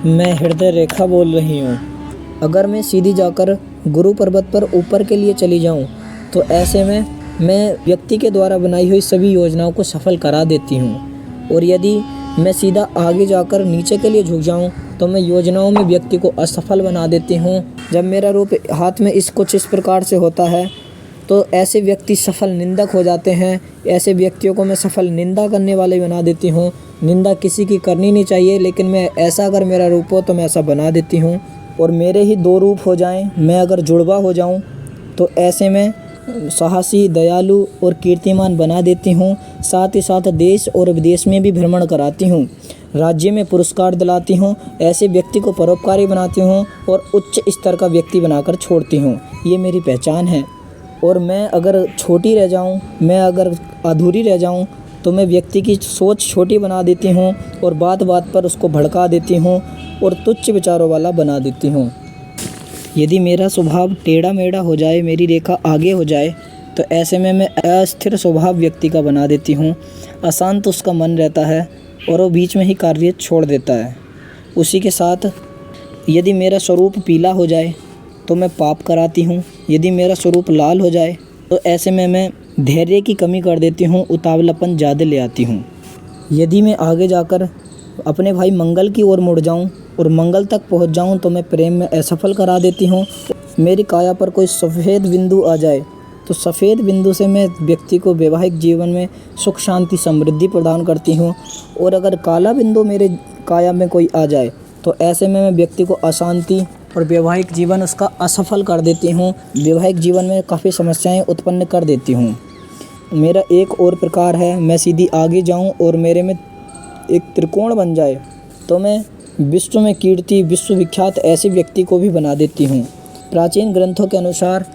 मैं हृदय रेखा बोल रही हूँ। अगर मैं सीधी जाकर गुरु पर्वत पर ऊपर के लिए चली जाऊँ तो ऐसे में मैं व्यक्ति के द्वारा बनाई हुई सभी योजनाओं को सफल करा देती हूँ, और यदि मैं सीधा आगे जाकर नीचे के लिए झुक जाऊँ तो मैं योजनाओं में व्यक्ति को असफल बना देती हूँ। जब मेरा रूप हाथ में कुछ इस प्रकार से होता है तो ऐसे व्यक्ति सफल निंदक हो जाते हैं। ऐसे व्यक्तियों को मैं सफल निंदा करने वाले बना देती हूँ। निंदा किसी की करनी नहीं चाहिए, लेकिन मैं ऐसा अगर मेरा रूप हो तो मैं ऐसा बना देती हूँ। और मेरे ही दो रूप हो जाएं, मैं अगर जुड़वा हो जाऊँ तो ऐसे में साहसी, दयालु और कीर्तिमान बना देती हूँ। साथ ही साथ देश और विदेश में भी भ्रमण कराती हूँ, राज्य में पुरस्कार दिलाती हूँ। ऐसे व्यक्ति को परोपकारी बनाती हूँ और उच्च स्तर का व्यक्ति बनाकर छोड़ती हूँ। ये मेरी पहचान है। और मैं अगर छोटी रह जाऊँ, मैं अगर अधूरी रह जाऊँ तो मैं व्यक्ति की सोच छोटी बना देती हूँ और बात बात पर उसको भड़का देती हूँ और तुच्छ विचारों वाला बना देती हूँ। यदि मेरा स्वभाव टेढ़ा मेढ़ा हो जाए, मेरी रेखा आगे हो जाए, तो ऐसे में मैं अस्थिर स्वभाव व्यक्ति का बना देती हूँ। अशांत उसका मन रहता है और वो बीच में ही कार्य छोड़ देता है। उसी के साथ यदि मेरा स्वरूप पीला हो जाए तो मैं पाप कराती हूँ। यदि मेरा स्वरूप लाल हो जाए तो ऐसे में मैं धैर्य की कमी कर देती हूँ, उतावलापन ज़्यादा ले आती हूँ। यदि मैं आगे जाकर अपने भाई मंगल की ओर मुड़ जाऊँ और मंगल तक पहुँच जाऊँ तो मैं प्रेम में असफल करा देती हूँ। मेरी काया पर कोई सफ़ेद बिंदु आ जाए तो सफ़ेद बिंदु से मैं व्यक्ति को वैवाहिक जीवन में सुख शांति समृद्धि प्रदान करती हूँ। और अगर काला बिंदु मेरे काया में कोई आ जाए तो ऐसे में मैं व्यक्ति को अशांति और वैवाहिक जीवन उसका असफल कर देती हूँ। वैवाहिक जीवन में काफ़ी समस्याएं उत्पन्न कर देती हूँ। मेरा एक और प्रकार है, मैं सीधी आगे जाऊँ और मेरे में एक त्रिकोण बन जाए तो मैं विश्व में कीर्ति, विश्वविख्यात ऐसे व्यक्ति को भी बना देती हूँ। प्राचीन ग्रंथों के अनुसार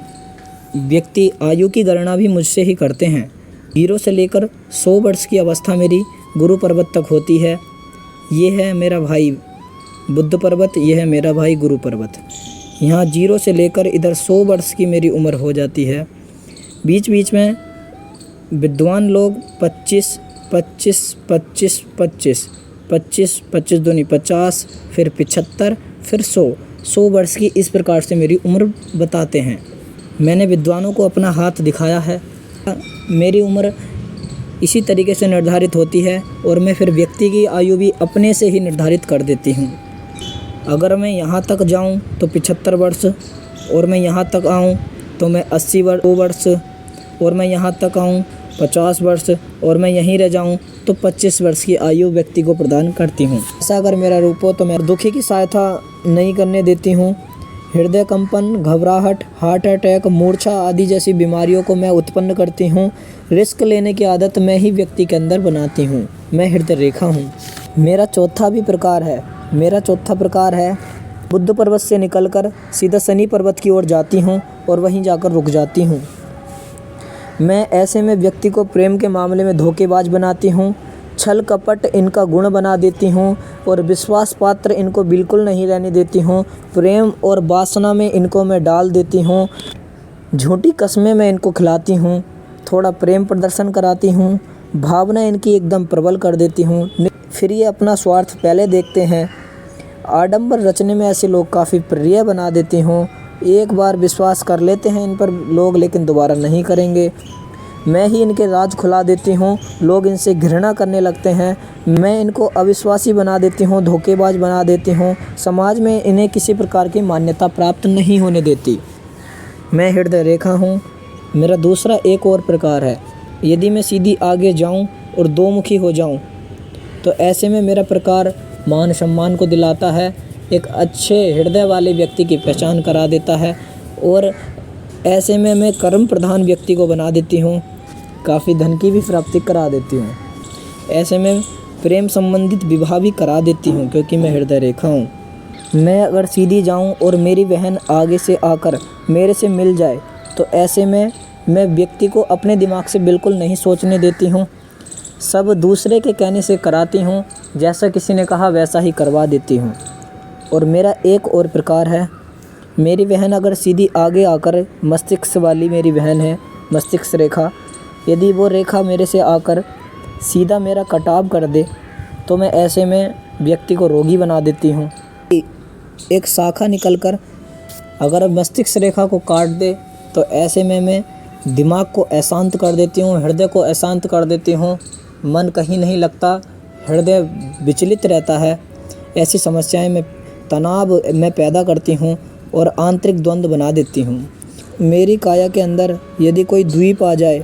व्यक्ति आयु की गणना भी मुझसे ही करते हैं। 0 से लेकर 100 वर्ष की अवस्था मेरी गुरु पर्वत तक होती है। ये है मेरा भाई बुद्ध पर्वत, ये है मेरा भाई गुरु पर्वत। यहाँ 0 से लेकर इधर 100 वर्ष की मेरी उम्र हो जाती है। बीच बीच में विद्वान लोग 25, 25, 25, 25, 25, 25 दूनी 50, फिर 75, फिर 100 वर्ष की इस प्रकार से मेरी उम्र बताते हैं। मैंने विद्वानों को अपना हाथ दिखाया है। मेरी उम्र इसी तरीके से निर्धारित होती है और मैं फिर व्यक्ति की आयु भी अपने से ही निर्धारित कर देती हूँ। अगर मैं यहाँ तक जाऊँ तो 75 वर्ष, और मैं यहाँ तक आऊँ तो मैं 80 वर्ष, और मैं यहाँ तक आऊँ 50 वर्ष, और मैं यहीं रह जाऊँ तो 25 वर्ष की आयु व्यक्ति को प्रदान करती हूँ। ऐसा अगर मेरा रूप हो तो मैं दुखी की सहायता नहीं करने देती हूँ। हृदय कंपन, घबराहट, हार्ट अटैक, मूर्छा आदि जैसी बीमारियों को मैं उत्पन्न करती हूँ। रिस्क लेने की आदत मैं ही व्यक्ति के अंदर बनाती हूँ। मैं हृदय रेखा हूँ। मेरा चौथा प्रकार है बुद्ध पर्वत से निकलकर सीधा शनि पर्वत की ओर जाती हूँ और वहीं जाकर रुक जाती हूँ। मैं ऐसे में व्यक्ति को प्रेम के मामले में धोखेबाज बनाती हूँ। छल कपट इनका गुण बना देती हूँ और विश्वास पात्र इनको बिल्कुल नहीं रहने देती हूँ। प्रेम और वासना में इनको मैं डाल देती हूँ। झूठी कस्में मैं इनको खिलाती हूँ। थोड़ा प्रेम प्रदर्शन कराती हूँ। भावना इनकी एकदम प्रबल कर देती हूँ। फिर ये अपना स्वार्थ पहले देखते हैं। आडंबर रचने में ऐसे लोग काफ़ी प्रिय बना देती हूँ। एक बार विश्वास कर लेते हैं इन पर लोग, लेकिन दोबारा नहीं करेंगे। मैं ही इनके राज खुला देती हूँ। लोग इनसे घृणा करने लगते हैं। मैं इनको अविश्वासी बना देती हूँ, धोखेबाज बना देती हूँ। समाज में इन्हें किसी प्रकार की मान्यता प्राप्त नहीं होने देती। मैं हृदय रेखा हूँ। मेरा दूसरा एक और प्रकार है, यदि मैं सीधी आगे जाऊँ और दो मुखी हो जाऊँ तो ऐसे में मेरा प्रकार मान सम्मान को दिलाता है, एक अच्छे हृदय वाले व्यक्ति की पहचान करा देता है, और ऐसे में मैं कर्म प्रधान व्यक्ति को बना देती हूँ। काफ़ी धन की भी प्राप्ति करा देती हूँ। ऐसे में प्रेम संबंधित विवाह भी करा देती हूँ, क्योंकि मैं हृदय रेखा हूँ। मैं अगर सीधी जाऊँ और मेरी बहन आगे से आकर मेरे से मिल जाए तो ऐसे में मैं व्यक्ति को अपने दिमाग से बिल्कुल नहीं सोचने देती हूँ। सब दूसरे के कहने से कराती हूँ। जैसा किसी ने कहा वैसा ही करवा देती हूँ। और मेरा एक और प्रकार है, मेरी बहन अगर सीधी आगे आकर, मस्तिष्क वाली मेरी बहन है, मस्तिष्क रेखा, यदि वो रेखा मेरे से आकर सीधा मेरा कटाव कर दे तो मैं ऐसे में व्यक्ति को रोगी बना देती हूँ। एक शाखा निकलकर अगर मस्तिष्क रेखा को काट दे तो ऐसे में मैं दिमाग को अशांत कर देती हूँ, हृदय को अशांत कर देती हूँ, मन कहीं नहीं लगता, हृदय विचलित रहता है। ऐसी समस्याएं में तनाव मैं पैदा करती हूँ और आंतरिक द्वंद्व बना देती हूँ। मेरी काया के अंदर यदि कोई द्वीप आ जाए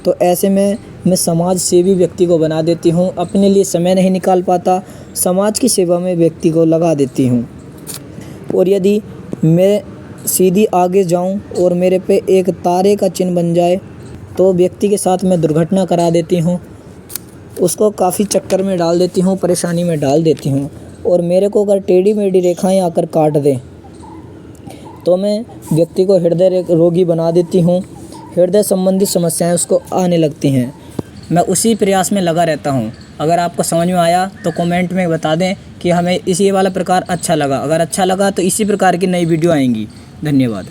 तो ऐसे में मैं समाज सेवी व्यक्ति को बना देती हूँ। अपने लिए समय नहीं निकाल पाता, समाज की सेवा में व्यक्ति को लगा देती हूँ। और यदि मैं सीधी आगे जाऊं और मेरे पे एक तारे का चिन्ह बन जाए तो व्यक्ति के साथ मैं दुर्घटना करा देती हूं, उसको काफ़ी चक्कर में डाल देती हूं, परेशानी में डाल देती हूं। और मेरे को अगर टेढ़ी मेढ़ी रेखाएं आकर काट दें तो मैं व्यक्ति को हृदय रोगी बना देती हूं, हृदय संबंधी समस्याएं उसको आने लगती हैं। मैं उसी प्रयास में लगा रहता हूं। अगर आपको समझ में आया तो कमेंट में बता दें कि हमें इसी वाला प्रकार अच्छा लगा। अगर अच्छा लगा तो इसी प्रकार की नई वीडियो आएंगी। धन्यवाद।